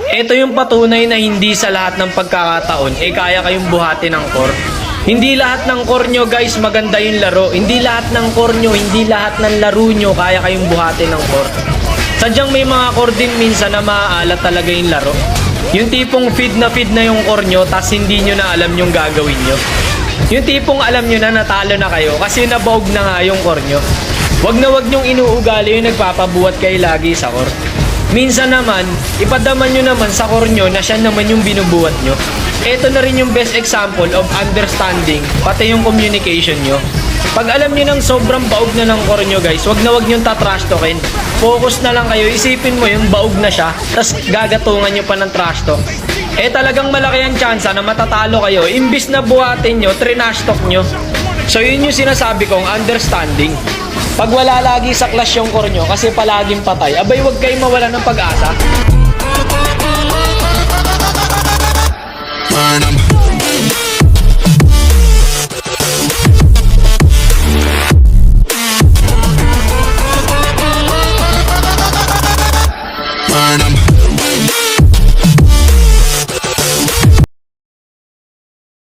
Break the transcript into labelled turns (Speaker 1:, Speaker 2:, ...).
Speaker 1: Ito yung patunay na hindi sa lahat ng pagkakataon kaya kayong buhati ng core. Hindi lahat ng core nyo guys maganda yung laro. Hindi lahat ng core nyo, hindi lahat ng laro nyo kaya kayong buhati ng core. Sadyang may mga core din minsan na maaalat talaga yung laro. Yung tipong feed na yung core nyo tas hindi nyo na alam yung gagawin nyo. Yung tipong alam nyo na natalo na kayo kasi nabaog na nga yung core nyo. Wag nyong inuugali yung nagpapabuhat kayo lagi sa core. Minsan naman, ipadaman nyo naman sa core nyo na siya naman yung binubuhat nyo. Ito na rin yung best example of understanding, pati yung communication nyo. Pag alam nyo ng sobrang baog na ng core nyo guys, wag nyong tatrash talkin. Focus na lang kayo, isipin mo yung baog na siya, tas gagatungan nyo pa ng trash talk. Talagang malaki ang tsansa na matatalo kayo, imbis na buhatin nyo, trinash talk nyo. So yun yung sinasabi kong understanding. Pag wala lagi sa clash yung core nyo kasi palaging patay, abay wag kayong mawala ng pag-asa.